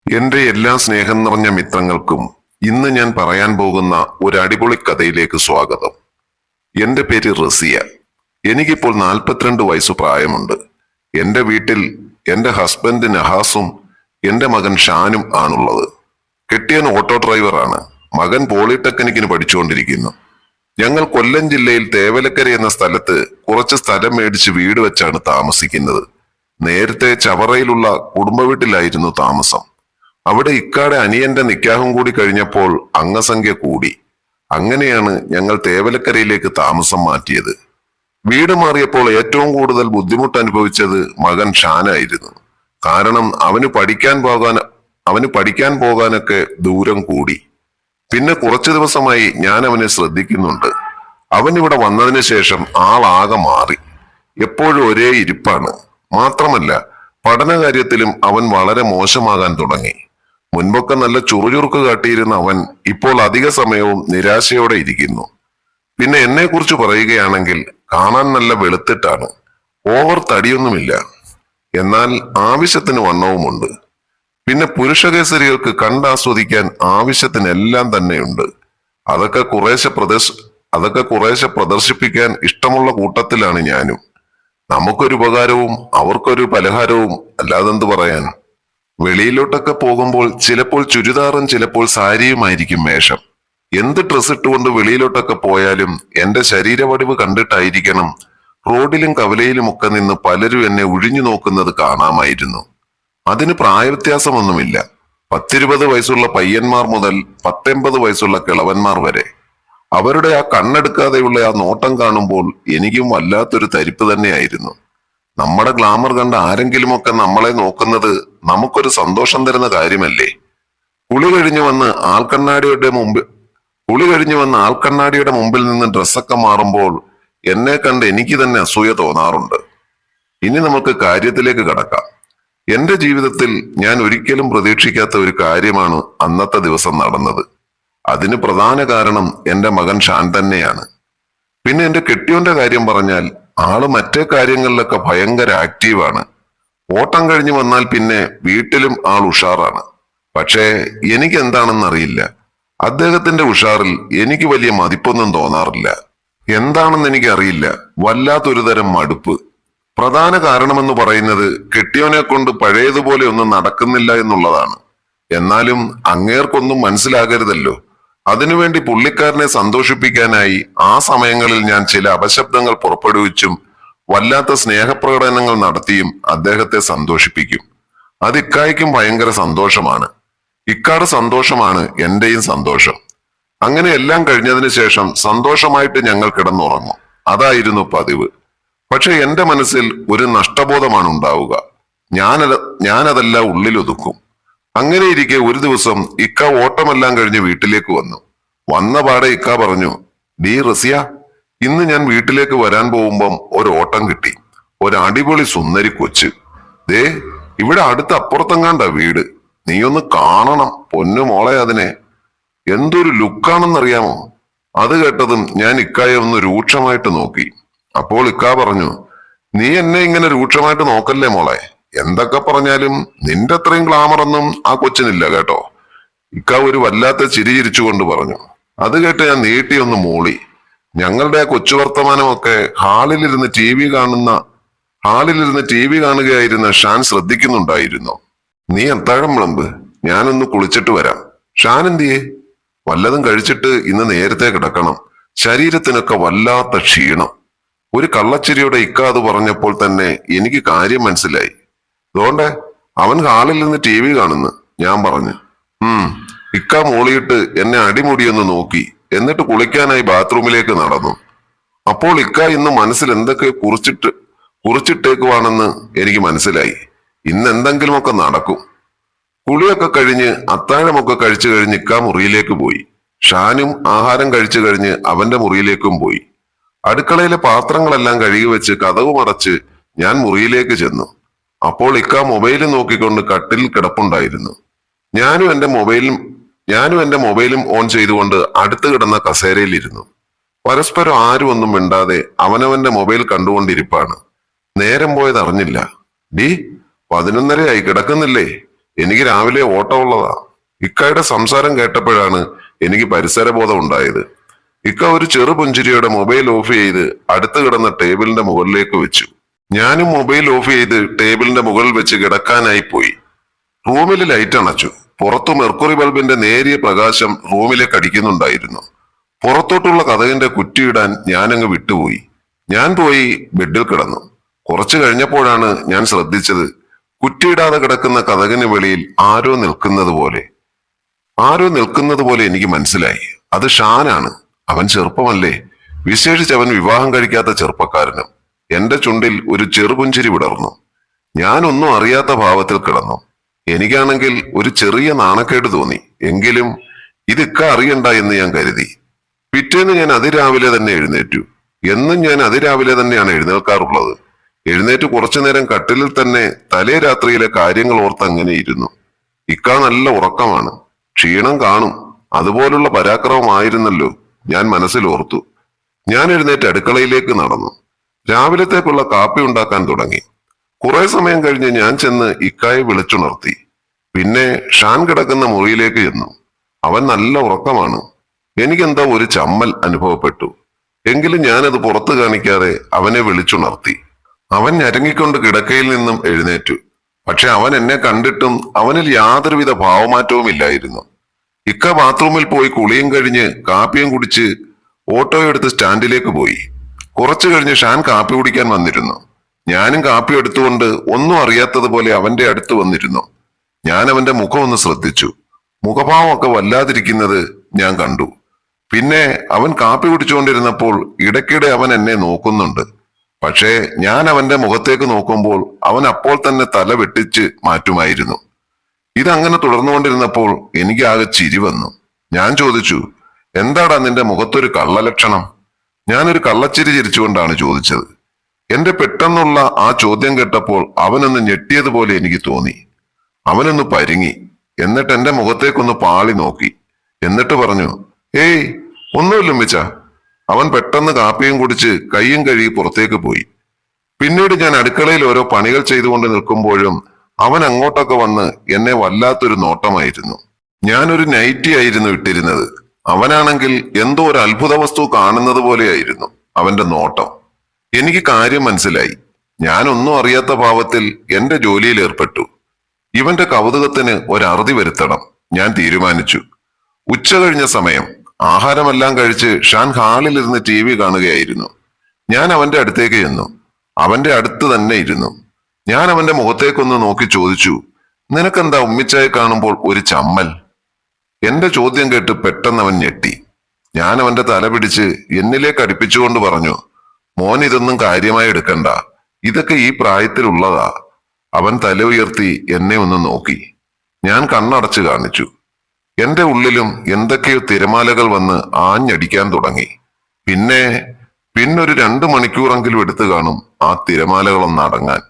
എന്റെ എല്ലാ സ്നേഹം നിറഞ്ഞ മിത്രങ്ങൾക്കും ഇന്ന് ഞാൻ പറയാൻ പോകുന്ന ഒരു അടിപൊളി കഥയിലേക്ക് സ്വാഗതം. എന്റെ പേര് റസിയ. എനിക്കിപ്പോൾ 42 വയസ്സ് പ്രായമുണ്ട്. എന്റെ വീട്ടിൽ എന്റെ ഹസ്ബൻഡ് നഹാസും എന്റെ മകൻ ഷാനും ആണുള്ളത്. കെട്ടിയൻ ഓട്ടോ ഡ്രൈവറാണ്. മകൻ പോളിടെക്നിക്കിന് പഠിച്ചുകൊണ്ടിരിക്കുന്നു. ഞങ്ങൾ കൊല്ലം ജില്ലയിൽ തേവലക്കര എന്ന സ്ഥലത്ത് കുറച്ച് സ്ഥലം മേടിച്ച് വീട് വെച്ചാണ് താമസിക്കുന്നത്. നേരത്തെ ചവറയിലുള്ള കുടുംബ വീട്ടിലായിരുന്നു താമസം. അവിടെ ഇക്കാടെ അനിയന്റെ നിക്കാഹും കൂടി കഴിഞ്ഞപ്പോൾ അംഗസംഖ്യ കൂടി. അങ്ങനെയാണ് ഞങ്ങൾ തേവലക്കരയിലേക്ക് താമസം മാറ്റിയത്. വീട് മാറിയപ്പോൾ ഏറ്റവും കൂടുതൽ ബുദ്ധിമുട്ട് അനുഭവിച്ചത് മകൻ ഷാനായിരുന്നു. കാരണം അവന് പഠിക്കാൻ പോകാനൊക്കെ ദൂരം കൂടി. പിന്നെ കുറച്ചു ദിവസമായി ഞാൻ അവനെ ശ്രദ്ധിക്കുന്നുണ്ട്. അവൻ ഇവിടെ വന്നതിന് ശേഷം ആളാകെ മാറി. എപ്പോഴും ഒരേ ഇരിപ്പാണ്. മാത്രമല്ല പഠന കാര്യത്തിലും അവൻ വളരെ മോശമാകാൻ തുടങ്ങി. മുൻപൊക്കെ നല്ല ചുറുചുറുക്ക് കാട്ടിയിരുന്ന അവൻ ഇപ്പോൾ അധിക സമയവും നിരാശയോടെ ഇരിക്കുന്നു. പിന്നെ എന്നെ കുറിച്ച് പറയുകയാണെങ്കിൽ കാണാൻ നല്ല വെളുത്തിട്ടാണ്. ഓവർ തടിയൊന്നുമില്ല. എന്നാൽ ആവശ്യത്തിന് വണ്ണവുമുണ്ട്. പിന്നെ പുരുഷകേസരികൾക്ക് കണ്ടാസ്വദിക്കാൻ ആവശ്യത്തിനെല്ലാം തന്നെയുണ്ട്. അതൊക്കെ കുറേശ്ശെ പ്രദർശിപ്പിക്കാൻ ഇഷ്ടമുള്ള കൂട്ടത്തിലാണ് ഞാനും. നമുക്കൊരു ഉപകാരവും അവർക്കൊരു പലഹാരവും, അല്ലാതെന്ത് പറയാൻ. വെളിയിലോട്ടൊക്കെ പോകുമ്പോൾ ചിലപ്പോൾ ചുരിദാറും ചിലപ്പോൾ സാരിയുമായിരിക്കും വേഷം. എന്ത് ഡ്രസ് ഇട്ടുകൊണ്ട് വെളിയിലോട്ടൊക്കെ പോയാലും എന്റെ ശരീരവടിവ് കണ്ടിട്ടായിരിക്കണം റോഡിലും കവലയിലും ഒക്കെ നിന്ന് പലരും എന്നെ ഒഴിഞ്ഞു നോക്കുന്നത് കാണാമായിരുന്നു. അതിന് പ്രായവ്യത്യാസമൊന്നുമില്ല. 10-20 വയസ്സുള്ള പയ്യന്മാർ മുതൽ 10-80 വയസ്സുള്ള കിളവന്മാർ വരെ. അവരുടെ ആ കണ്ണെടുക്കാതെയുള്ള ആ നോട്ടം കാണുമ്പോൾ എനിക്കും വല്ലാത്തൊരു തരിപ്പ് തന്നെയായിരുന്നു. നമ്മുടെ ഗ്ലാമർ കണ്ട ആരെങ്കിലുമൊക്കെ നമ്മളെ നോക്കുന്നത് നമുക്കൊരു സന്തോഷം തരുന്ന കാര്യമല്ലേ. കുളി കഴിഞ്ഞു വന്ന് ആൾക്കണ്ണാടിയുടെ മുമ്പിൽ നിന്ന് ഡ്രസ്സൊക്കെ മാറുമ്പോൾ എന്നെ കണ്ട് എനിക്ക് തന്നെ അസൂയ തോന്നാറുണ്ട്. ഇനി നമുക്ക് കാര്യത്തിലേക്ക് കടക്കാം. എന്റെ ജീവിതത്തിൽ ഞാൻ ഒരിക്കലും പ്രതീക്ഷിക്കാത്ത ഒരു കാര്യമാണ് അന്നത്തെ ദിവസം നടന്നത്. അതിന് പ്രധാന കാരണം എന്റെ മകൻ ഷാൻ തന്നെയാണ്. പിന്നെ എന്റെ കെട്ടിയോന്റെ കാര്യം പറഞ്ഞാൽ ആള് മറ്റേ കാര്യങ്ങളിലൊക്കെ ഭയങ്കര ആക്റ്റീവാണ്. ഓട്ടം കഴിഞ്ഞു വന്നാൽ പിന്നെ വീട്ടിലും ആൾ ഉഷാറാണ്. പക്ഷേ എനിക്ക് എന്താണെന്നറിയില്ല, അദ്ദേഹത്തിന്റെ ഉഷാറിൽ എനിക്ക് വലിയ മതിപ്പൊന്നും തോന്നാറില്ല. എന്താണെന്ന് എനിക്കറിയില്ല, വല്ലാത്തൊരു തരം മടുപ്പ്. പ്രധാന കാരണമെന്ന് പറയുന്നത് കെട്ടിയോനെ കൊണ്ട് പഴയതുപോലെ ഒന്നും നടക്കുന്നില്ല എന്നുള്ളതാണ്. എന്നാലും അങ്ങേർക്കൊന്നും മനസ്സിലാകരുതല്ലോ. അതിനുവേണ്ടി പുള്ളിക്കാരനെ സന്തോഷിപ്പിക്കാനായി ആ സമയങ്ങളിൽ ഞാൻ ചില അപശബ്ദങ്ങൾ പുറപ്പെടുവിച്ചും വല്ലാത്ത സ്നേഹപ്രകടനങ്ങൾ നടത്തിയും അദ്ദേഹത്തെ സന്തോഷിപ്പിക്കും. അത് ഇക്കായ്ക്കും ഭയങ്കര സന്തോഷമാണ്. ഇക്കാട് സന്തോഷമാണ് എന്റെയും സന്തോഷം. അങ്ങനെ എല്ലാം കഴിഞ്ഞതിന് ശേഷം സന്തോഷമായിട്ട് ഞങ്ങൾ കിടന്നുറങ്ങും. അതായിരുന്നു പതിവ്. പക്ഷെ എന്റെ മനസ്സിൽ ഒരു നഷ്ടബോധമാണ് ഉണ്ടാവുക. ഞാനതെല്ലാം ഉള്ളിലൊതുക്കും. അങ്ങനെ ഇരിക്കെ ഒരു ദിവസം ഇക്ക ഓട്ടമെല്ലാം കഴിഞ്ഞ് വീട്ടിലേക്ക് വന്നു. വന്ന പാടെ ഇക്ക പറഞ്ഞു, ഡീ റസിയ, ഇന്ന് ഞാൻ വീട്ടിലേക്ക് വരാൻ പോകുമ്പം ഒരു ഓട്ടം കിട്ടി. ഒരു അടിപൊളി സുന്ദരി കൊച്ച്. ദേ ഇവിടെ അടുത്ത് അപ്പുറത്തെങ്ങാണ്ട വീട്. നീ ഒന്ന് കാണണം പൊന്നു മോളെ അതിനെ. എന്തൊരു ലുക്കാണെന്നറിയാമോ. അത് കേട്ടതും ഞാൻ ഇക്കായെ ഒന്ന് രൂക്ഷമായിട്ട് നോക്കി. അപ്പോൾ ഇക്ക പറഞ്ഞു, നീ എന്നെ ഇങ്ങനെ രൂക്ഷമായിട്ട് നോക്കല്ലേ മോളെ. എന്തൊക്കെ പറഞ്ഞാലും നിന്റെ അത്രയും ഗ്ലാമറൊന്നും ആ കൊച്ചിനില്ല കേട്ടോ. ഇക്ക ഒരു വല്ലാത്ത ചിരി ചിരിച്ചുകൊണ്ട് പറഞ്ഞു. അത് കേട്ട് ഞാൻ നീട്ടിയൊന്ന് മൂളി. ഞങ്ങളുടെ ആ കൊച്ചു വർത്തമാനമൊക്കെ ഹാളിലിരുന്ന് ടി വി കാണുകയായിരുന്ന ഷാൻ ശ്രദ്ധിക്കുന്നുണ്ടായിരുന്നു. നീ അത്താഴം വിളമ്പ്, ഞാനൊന്ന് കുളിച്ചിട്ട് വരാം. ഷാൻ എന്തിയേ? വല്ലതും കഴിച്ചിട്ട് ഇന്ന് നേരത്തെ കിടക്കണം. ശരീരത്തിനൊക്കെ വല്ലാത്ത ക്ഷീണം. ഒരു കള്ളച്ചിരിയോടെ ഇക്ക അത് പറഞ്ഞപ്പോൾ തന്നെ എനിക്ക് കാര്യം മനസ്സിലായി. അതുകൊണ്ടേ അവൻ ഹാളിൽ നിന്ന് ടി വി കാണുന്നു, ഞാൻ പറഞ്ഞു. ഇക്ക മൂളിയിട്ട് എന്നെ അടിമുടിയൊന്ന് നോക്കി. എന്നിട്ട് കുളിക്കാനായി ബാത്റൂമിലേക്ക് നടന്നു. അപ്പോൾ ഇക്ക ഇന്ന് മനസ്സിൽ എന്തൊക്കെ കുറിച്ചിട്ടേക്കുവാണെന്ന് എനിക്ക് മനസ്സിലായി. ഇന്ന് എന്തെങ്കിലുമൊക്കെ നടക്കും. കുളിയൊക്കെ കഴിഞ്ഞ് അത്താഴമൊക്കെ കഴിച്ചു കഴിഞ്ഞ് ഇക്ക മുറിയിലേക്ക് പോയി. ഷാനും ആഹാരം കഴിച്ചു കഴിഞ്ഞ് അവന്റെ മുറിയിലേക്കും പോയി. അടുക്കളയിലെ പാത്രങ്ങളെല്ലാം കഴുകി വെച്ച് കതവ് മടച്ച് ഞാൻ മുറിയിലേക്ക് ചെന്നു. അപ്പോൾ ഇക്ക മൊബൈലും നോക്കിക്കൊണ്ട് കട്ടിലിൽ കിടപ്പുണ്ടായിരുന്നു. ഞാനും എന്റെ മൊബൈലും ഓൺ ചെയ്തുകൊണ്ട് അടുത്ത് കിടന്ന കസേരയിലിരുന്നു. പരസ്പരം ആരും ഒന്നും മിണ്ടാതെ അവനവന്റെ മൊബൈൽ കണ്ടുകൊണ്ടിരിപ്പാണ്. നേരം പോയത് അറിഞ്ഞില്ല. ഡി 11:30 കിടക്കുന്നില്ലേ എനിക്ക് രാവിലെ ഓട്ടമുള്ളതാ. ഇക്കായുടെ സംസാരം കേട്ടപ്പോഴാണ് എനിക്ക് പരിസരബോധം ഉണ്ടായത്. ഇക്ക ഒരു ചെറു പുഞ്ചിരിയോടെ മൊബൈൽ ഓഫ് ചെയ്ത് അടുത്ത് കിടന്ന ടേബിളിന്റെ മുകളിലേക്ക് വെച്ചു. ഞാനും മൊബൈൽ ഓഫ് ചെയ്ത് ടേബിളിന്റെ മുകളിൽ വെച്ച് കിടക്കാനായി പോയി. റൂമിൽ ലൈറ്റ് അണച്ചു. പുറത്തു മെർക്കുറി ബൾബിന്റെ നേരിയ പ്രകാശം റൂമിലേക്ക് അടിക്കുന്നുണ്ടായിരുന്നു. പുറത്തോട്ടുള്ള കതകിന്റെ കുറ്റിയിടാൻ ഞാനങ്ങ് വിട്ടുപോയി. ഞാൻ പോയി ബെഡിൽ കിടന്നു. കുറച്ചു കഴിഞ്ഞപ്പോഴാണ് ഞാൻ ശ്രദ്ധിച്ചത്, കുറ്റിയിടാതെ കിടക്കുന്ന കതകിന് വെളിയിൽ ആരോ നിൽക്കുന്നത് പോലെ എനിക്ക് മനസ്സിലായി. അത് ഷാനാണ്. അവൻ ചെറുപ്പമല്ലേ, വിശേഷിച്ച് അവൻ വിവാഹം കഴിക്കാത്ത ചെറുപ്പക്കാരനും. എന്റെ ചുണ്ടിൽ ഒരു ചെറുപുഞ്ചിരി വിടർന്നു. ഞാൻ ഒന്നും അറിയാത്ത ഭാവത്തിൽ കിടന്നു. എനിക്കാണെങ്കിൽ ഒരു ചെറിയ നാണക്കേട് തോന്നി. എങ്കിലും ഇതൊക്കെ അറിയണ്ട എന്ന് ഞാൻ കരുതി. പിറ്റേന്ന് ഞാൻ അതിരാവിലെ തന്നെ എഴുന്നേറ്റു. എന്നും ഞാൻ അതിരാവിലെ തന്നെയാണ് എഴുന്നേൽക്കാറുള്ളത്. എഴുന്നേറ്റ് കുറച്ചു നേരം കട്ടിലിൽ തന്നെ തലേ രാത്രിയിലെ കാര്യങ്ങൾ ഓർത്ത് അങ്ങനെ ഇരുന്നു. ഇക്ക നല്ല ഉറക്കമാണ്, ക്ഷീണം കാണും. അതുപോലുള്ള പരാക്രമമായിരുന്നല്ലോ ഞാൻ മനസ്സിൽ ഓർത്തു. ഞാൻ എഴുന്നേറ്റ് അടുക്കളയിലേക്ക് നടന്നു. രാവിലത്തേക്കുള്ള കാപ്പി ഉണ്ടാക്കാൻ തുടങ്ങി. കുറെ സമയം കഴിഞ്ഞ് ഞാൻ ചെന്ന് ഇക്കായെ വിളിച്ചുണർത്തി. പിന്നെ ഷാൻ കിടക്കുന്ന മുറിയിലേക്ക് ചെന്നു. അവൻ നല്ല ഉറക്കമാണ്. എനിക്കെന്താ ഒരു ചമ്മൽ അനുഭവപ്പെട്ടു. എങ്കിലും ഞാനത് പുറത്തു കാണിക്കാതെ അവനെ വിളിച്ചുണർത്തി. അവൻ ഞരങ്ങിക്കൊണ്ട് കിടക്കയിൽ നിന്നും എഴുന്നേറ്റു. പക്ഷെ അവൻ എന്നെ കണ്ടിട്ടും അവനിൽ യാതൊരുവിധ ഭാവമാറ്റവും ഇല്ലായിരുന്നു. ഇക്ക ബാത്റൂമിൽ പോയി കുളിയും കഴിഞ്ഞ് കാപ്പിയും കുടിച്ച് ഓട്ടോ എടുത്ത് സ്റ്റാൻഡിലേക്ക് പോയി. കുറച്ചു കഴിഞ്ഞ് ഷാൻ കാപ്പി കുടിക്കാൻ വന്നിരുന്നു. ഞാനും കാപ്പി എടുത്തുകൊണ്ട് ഒന്നും അറിയാത്തതുപോലെ അവന്റെ അടുത്ത് വന്നിരുന്നു. ഞാൻ അവന്റെ മുഖം ഒന്ന് ശ്രദ്ധിച്ചു. മുഖഭാവമൊക്കെ വല്ലാതിരിക്കുന്നത് ഞാൻ കണ്ടു. പിന്നെ അവൻ കാപ്പി കുടിച്ചുകൊണ്ടിരുന്നപ്പോൾ ഇടയ്ക്കിടെ അവൻ എന്നെ നോക്കുന്നുണ്ട്. പക്ഷേ ഞാൻ അവന്റെ മുഖത്തേക്ക് നോക്കുമ്പോൾ അവൻ അപ്പോൾ തന്നെ തല വെട്ടിച്ച് മാറ്റുമായിരുന്നു. ഇതങ്ങനെ തുടർന്നുകൊണ്ടിരുന്നപ്പോൾ എനിക്ക് ആകെ ചിരി വന്നു. ഞാൻ ചോദിച്ചു, എന്താടാ നിന്റെ മുഖത്തൊരു കള്ളലക്ഷണം? ഞാനൊരു കള്ളച്ചിരി ചിരിച്ചുകൊണ്ടാണ് ചോദിച്ചത്. എന്റെ പെട്ടെന്നുള്ള ആ ചോദ്യം കേട്ടപ്പോൾ അവനൊന്ന് ഞെട്ടിയതുപോലെ എനിക്ക് തോന്നി. അവനൊന്ന് പരിങ്ങി. എന്നിട്ട് എന്റെ മുഖത്തേക്കൊന്ന് പാളി നോക്കി. എന്നിട്ട് പറഞ്ഞു, ഏയ് ഒന്നുമില്ല ഉമ്മിച്ച. അവൻ പെട്ടെന്ന് കാപ്പിയും കുടിച്ച് കയ്യും കഴുകി പുറത്തേക്ക് പോയി. പിന്നീട് ഞാൻ അടുക്കളയിൽ ഓരോ പണികൾ ചെയ്തുകൊണ്ട് നിൽക്കുമ്പോഴും അവൻ അങ്ങോട്ടൊക്കെ വന്ന് എന്നെ വല്ലാത്തൊരു നോട്ടമായിരുന്നു. ഞാനൊരു നൈറ്റി ആയിരുന്നു ഇട്ടിരുന്നത്. അവനാണെങ്കിൽ എന്തോ ഒരു അത്ഭുത വസ്തു കാണുന്നത് പോലെയായിരുന്നു അവന്റെ നോട്ടം. എനിക്ക് കാര്യം മനസ്സിലായി. ഞാനൊന്നും അറിയാത്ത ഭാവത്തിൽ എന്റെ ജോലിയിൽ ഏർപ്പെട്ടു. ഇവന്റെ കൗതുകത്തിന് ഒരറുതി വരുത്തണം ഞാൻ തീരുമാനിച്ചു. ഉച്ച കഴിഞ്ഞ സമയം. ആഹാരമെല്ലാം കഴിച്ച് ഷാൻ ഹാളിലിരുന്ന് TV കാണുകയായിരുന്നു. ഞാൻ അവന്റെ അടുത്തേക്ക് ചെന്നു. അവന്റെ അടുത്ത് തന്നെ ഇരുന്നു. ഞാൻ അവന്റെ മുഖത്തേക്കൊന്ന് നോക്കി ചോദിച്ചു, നിനക്കെന്താ ഉമ്മിച്ചായെ കാണുമ്പോൾ ഒരു ചമ്മൽ? എന്റെ ചോദ്യം കേട്ട് പെട്ടെന്ന് അവൻ ഞെട്ടി. ഞാൻ അവന്റെ തല പിടിച്ച് എന്നിലേക്ക് അടുപ്പിച്ചുകൊണ്ട് പറഞ്ഞു, മോൻ ഇതൊന്നും കാര്യമായി എടുക്കണ്ട. ഇതൊക്കെ ഈ പ്രായത്തിലുള്ളതാ. അവൻ തല ഉയർത്തി എന്നെ ഒന്ന് നോക്കി. ഞാൻ കണ്ണടച്ചു കാണിച്ചു. എന്റെ ഉള്ളിലും എന്തൊക്കെയോ തിരമാലകൾ വന്ന് ആഞ്ഞടിക്കാൻ തുടങ്ങി. പിന്നൊരു 2 മണിക്കൂറെങ്കിലും എടുത്തു കാണും ആ തിരമാലകളൊന്ന് അടങ്ങാൻ.